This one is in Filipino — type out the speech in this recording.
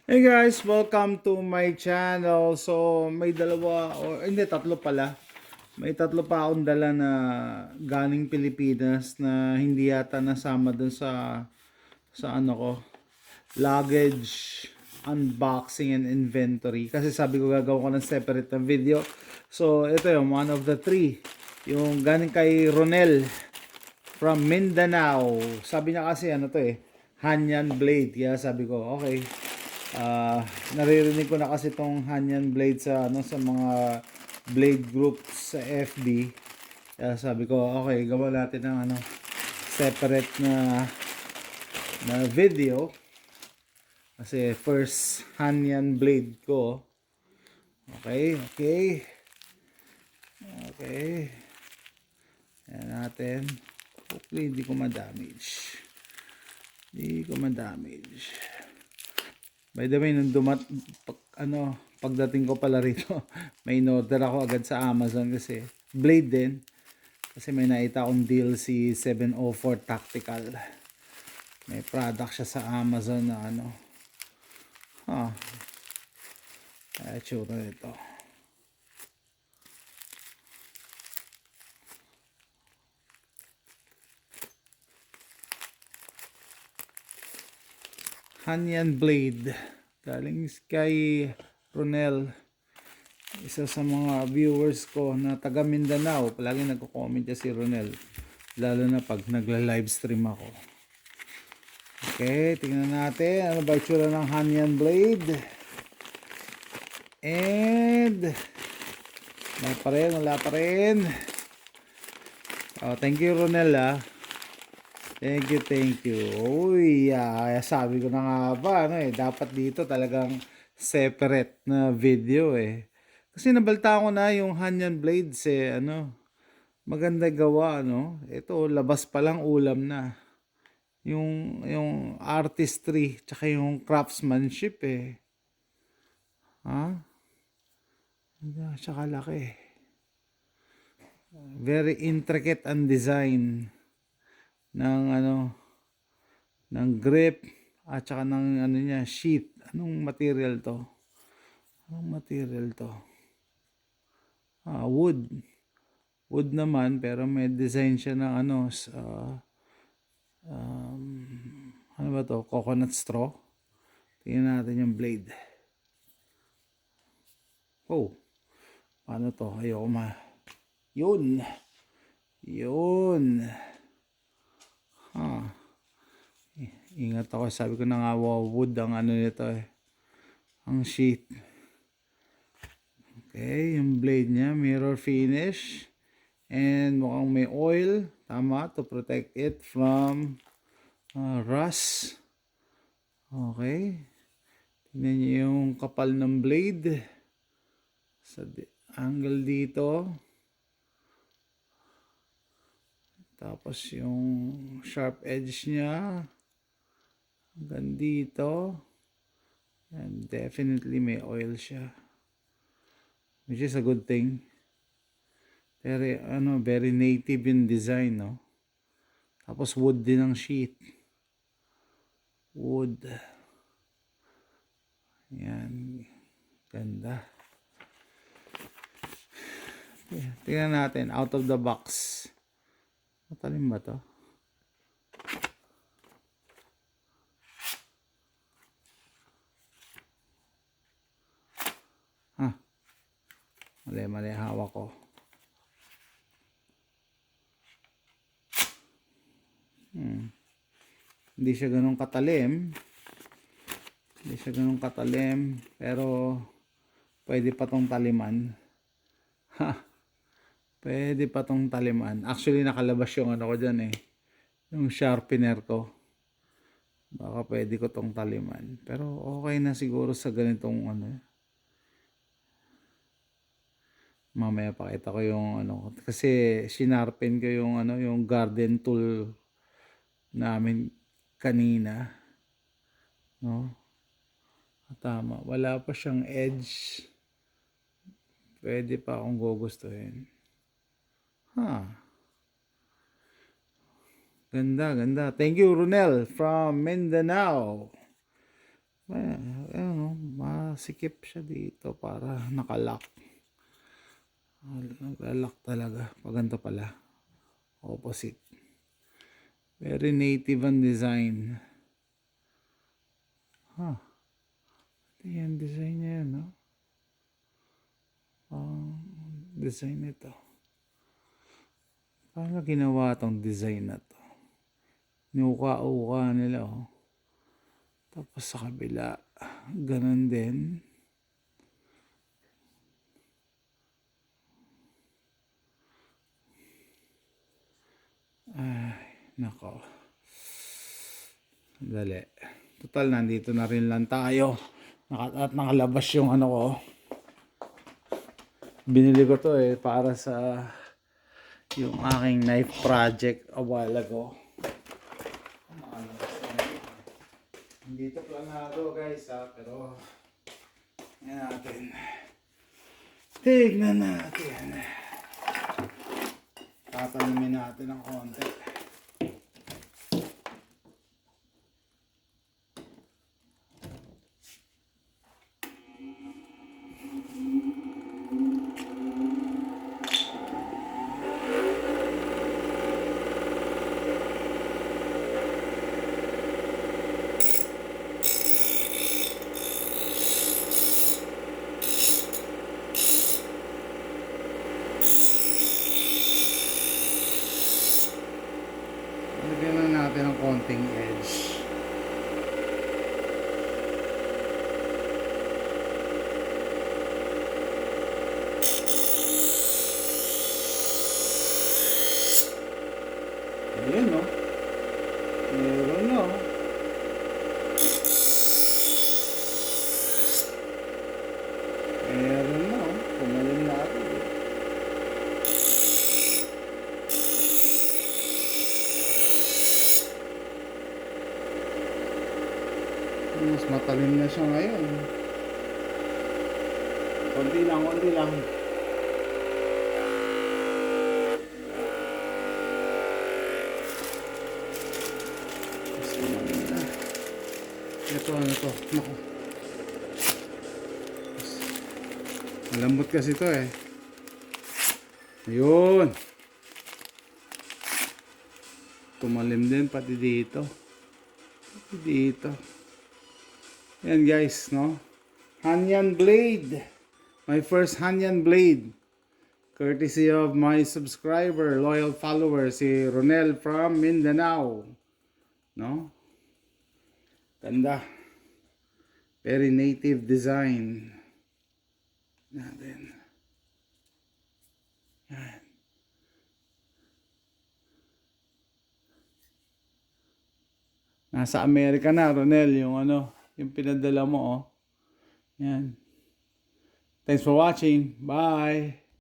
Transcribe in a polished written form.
Hey guys, welcome to my channel. So, may dalawa, o hindi, tatlo pala. May tatlo pa akong dala na galing Pilipinas na hindi yata nasama dun sa ano ko, luggage, unboxing and inventory. Kasi sabi ko gagawin ko ng separate na video. So, ito yung one of the three. Yung galing kay Ronel from Mindanao. Sabi niya kasi ano to Hanyan Blade. Kaya sabi ko, okay. Naririnig ko na kasi tong Hanyan Blade sa mga blade groups sa FB. Kaya sabi ko, okay, gawa natin ng separate na video. Kasi first Hanyan Blade ko. Okay. Ayan natin. Hopefully, hindi ko ma-damage. By the way, pagdating ko pala rito, may in-order ako agad sa Amazon kasi blade din. Kasi may nakita akong deal si 704 Tactical. May product siya sa Amazon na tsura nito. Hanyan Blade. Galing kay Ronel. Isa sa mga viewers ko na taga Mindanao. Palagi nagko-comment niya si Ronel. Lalo na pag nagla-livestream ako. Okay, tingnan natin. Ano ba itsura ng Hanyan Blade? And wala pa rin. Oh, thank you Ronel Thank you. Uy, sabi ko na nga ba, dapat dito talagang separate na video Kasi nabalta ko na yung Hanyan Blades maganda gawa, Ito, labas pa lang ulam na. Yung artistry, tsaka yung craftsmanship Ha? Tsaka laki. Very intricate ang design ng ng grip at saka ng niya sheet. Anong material to? Wood. Wood naman pero may design siya ng ano ba to? Coconut straw. Tingnan natin yung blade. Oh. Paano to? Ayoko Yun. Ingat ako. Sabi ko na nga, wood ang nito Ang sheet. Okay, yung blade niya, mirror finish. And mukhang may oil. Tama, to protect it from rust. Okay. Tingnan niyo yung kapal ng blade. Sa angle dito. Tapos yung sharp edge niya. Hanggang dito. And definitely may oil siya. Which is a good thing. Very, very native in design, no? Tapos wood din ang sheet. Wood. Yan. Ganda. Tingnan natin. Out of the box. Matalim ba to? Mali hawak ko. Hindi siya ganun katalim. Pero pwede pa tong taliman. Pwede pa tong taliman. Actually nakalabas yung ko dyan yung sharpener ko. Baka pwede ko tong taliman. Pero okay na siguro sa ganitong Mamaya pakita ko yung kasi sinarpen ko yung garden tool namin kanina. No? Tama, wala pa siyang edge. Pwede pa akong gugustuhin. Ganda. Thank you Ronel from Mindanao. nakasikip siya dito para nakalock. Naglalak talaga. Pag ganito pala. Opposite. Very native ang design. Yan, design niya yan, no? Design nito. Paano ginawa tong design na to? Niuka-uka nila, oh. Tapos sa kabila, ganun din. Ay, nako. Dali. Total, nandito na rin lang tayo. At nakalabas yung ano ko. Binili ko to para sa yung aking knife project a while ago. Dito planado guys pero yan natin. Tignan natin. Tatanimin natin ng konti. Lagyan lang natin ng konting edge. Ayan, no? Meron na, oh. Meron na, oh. Pumalim natin, eh. Mas matalim na siya ngayon. Konti lang, konti lang. Ito, ano to? Naku. Malambot kasi ito eh. Ayun. Tumalim din pati dito. Pati dito. Yan guys, no? Hanyan blade. My first Hanyan blade. Courtesy of my subscriber, loyal follower, si Ronel from Mindanao. No? Ganda. Very native design. Natin. Yan. Nasa Amerika na, Ronel, yung ano, yung pinadala mo, oh. Yan. Thanks for watching. Bye.